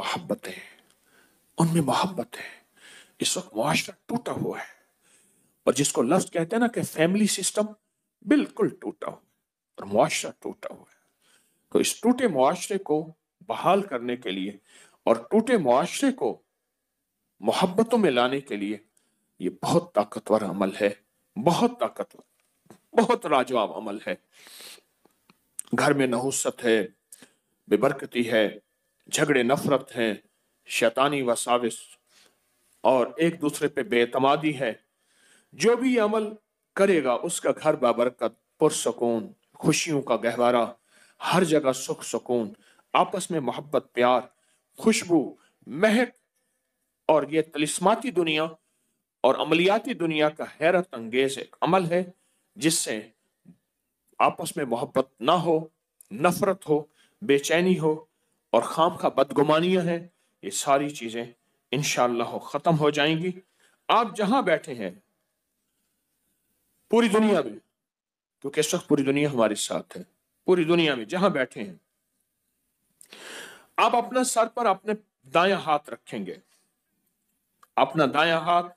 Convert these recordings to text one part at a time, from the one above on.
محبتیں, ان میں محبت ہے. اس وقت معاشرہ ٹوٹا ہوا ہے, اور جس کو لفظ کہتے ہیں نا کہ فیملی سسٹم بالکل ٹوٹا ہوا ہے اور معاشرہ ٹوٹا ہوا ہے. تو اس ٹوٹے معاشرے کو بحال کرنے کے لیے اور ٹوٹے معاشرے کو محبتوں میں لانے کے لیے یہ بہت طاقتور عمل ہے, بہت طاقتور, بہت لاجواب عمل ہے. گھر میں نحوست ہے, بے برکتی ہے, جھگڑے نفرت ہیں, شیطانی وساوس اور ایک دوسرے پہ بے اعتمادی ہے, جو بھی یہ عمل کرے گا اس کا گھر بابرکت, پرسکون, خوشیوں کا گہوارہ, ہر جگہ سکھ سکون, آپس میں محبت, پیار, خوشبو, مہک, اور یہ طلسماتی دنیا اور عملیاتی دنیا کا حیرت انگیز ایک عمل ہے جس سے آپس میں محبت نہ ہو, نفرت ہو, بے چینی ہو اور خام خواہ بدگمانیاں ہیں. یہ ساری چیزیں انشاءاللہ ختم ہو جائیں گی. آپ جہاں بیٹھے ہیں پوری دنیا میں, کیونکہ اس وقت پوری دنیا ہمارے ساتھ ہے, پوری دنیا میں جہاں بیٹھے ہیں آپ اپنا سر پر اپنے دایاں ہاتھ رکھیں گے, اپنا دایاں ہاتھ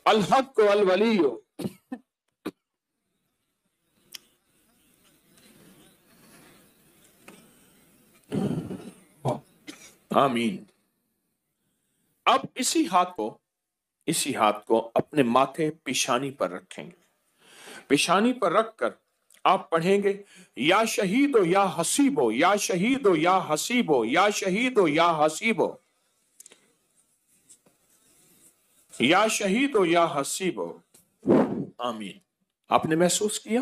الحق والولی, آمین. اب اسی ہاتھ کو اپنے ماتھے پیشانی پر رکھیں گے. پیشانی پر رکھ کر آپ پڑھیں گے یا شہید ہو یا حسیب ہو, یا شہید ہو یا حسیب ہو, یا شہید ہو یا حسیب ہو, یا شہید ہو یا حسیب ہو. آمین. آپ نے محسوس کیا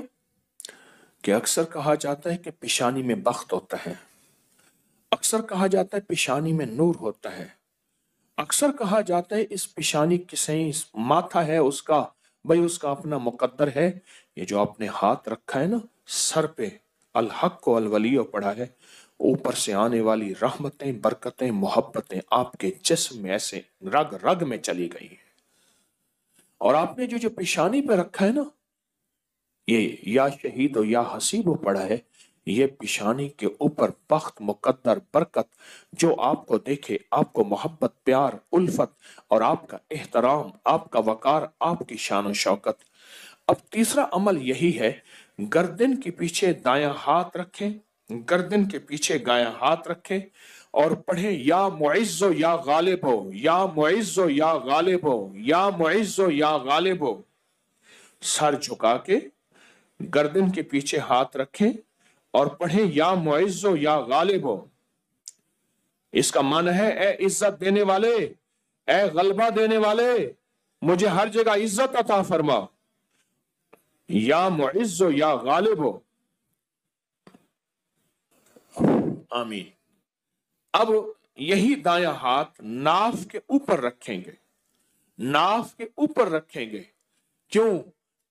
کہ اکثر کہا جاتا ہے کہ پیشانی میں بخت ہوتا ہے, اکثر کہا جاتا ہے پیشانی میں نور ہوتا ہے, اکثر کہا جاتا ہے اس پیشانی کسیں ماتھا ہے اس کا, بھئی اس کا اپنا مقدر ہے. یہ جو آپ نے ہاتھ رکھا ہے نا سر پہ, الحق والولی پڑھا ہے, اوپر سے آنے والی رحمتیں, برکتیں, محبتیں آپ کے جسم میں ایسے رگ رگ میں چلی گئی ہیں. اور آپ نے جو پیشانی پہ رکھا ہے نا یہ یا شہید و یا حسیب و پڑھا ہے, یہ پیشانی کے اوپر بخت, مقدر, برکت, جو آپ کو دیکھے آپ کو محبت, پیار, الفت اور آپ کا احترام, آپ کا وقار, آپ کی شان و شوکت. اب تیسرا عمل یہی ہے, گردن کے پیچھے دایاں ہاتھ رکھیں, گردن کے پیچھے دایاں ہاتھ رکھیں اور پڑھیں یا معز و یا غالب ہو, یا معز و یا غالب ہو, یا معز و یا غالب ہو. سر جھکا کے گردن کے پیچھے ہاتھ رکھیں اور پڑھیں یا معز و یا غالب ہو. اس کا معنی ہے اے عزت دینے والے, اے غلبہ دینے والے, مجھے ہر جگہ عزت عطا فرما. یا معز و یا غالب ہو. آمین. اب یہی دایاں ہاتھ ناف کے اوپر رکھیں گے, ناف کے اوپر رکھیں گے. کیوں؟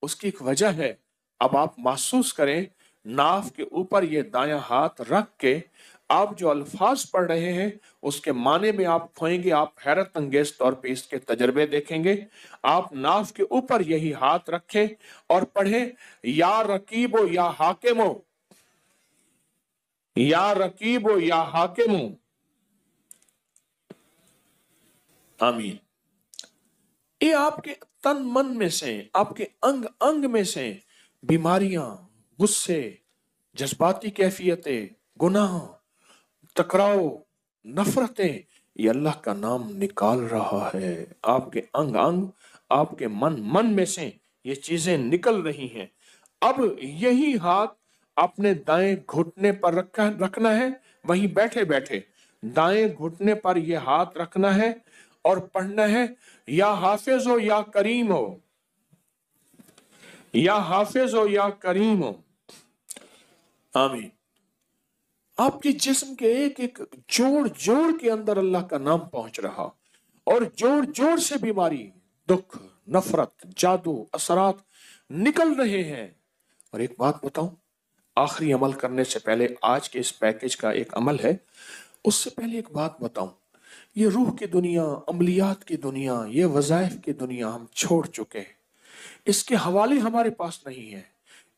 اس کی ایک وجہ ہے. اب آپ محسوس کریں ناف کے اوپر یہ دایاں ہاتھ رکھ کے آپ جو الفاظ پڑھ رہے ہیں اس کے معنی میں آپ کھوئیں گے, آپ حیرت انگیز طور پہ اس کے تجربے دیکھیں گے. آپ ناف کے اوپر یہی ہاتھ رکھیں اور پڑھیں یا رقیب ہو یا حاکم ہو, یا رقیب ہو یا حاکم ہو. آمین. یہ آپ کے تن من میں سے, آپ کے انگ انگ میں سے بیماریاں, غصے, جذباتی کیفیتیں, گناہ, ٹکراؤ, نفرتیں, یہ اللہ کا نام نکال رہا ہے. آپ کے انگ انگ, آپ کے من میں سے یہ چیزیں نکل رہی ہیں. اب یہی ہاتھ اپنے دائیں گھٹنے پر رکھنا ہے, وہیں بیٹھے بیٹھے دائیں گھٹنے پر یہ ہاتھ رکھنا ہے اور پڑھنا ہے یا حافظ ہو یا کریم ہو, یا حافظ ہو یا کریم ہو. آمین. آپ کے جسم کے ایک ایک جوڑ کے اندر اللہ کا نام پہنچ رہا اور جوڑ سے بیماری, دکھ, نفرت, جادو, اثرات نکل رہے ہیں. اور ایک بات بتاؤں, آخری عمل کرنے سے پہلے, آج کے اس پیکج کا ایک عمل ہے, اس سے پہلے ایک بات بتاؤں. یہ روح کی دنیا, عملیات کی دنیا, یہ وظائف کی دنیا ہم چھوڑ چکے ہیں. اس کے حوالے ہمارے پاس نہیں ہیں,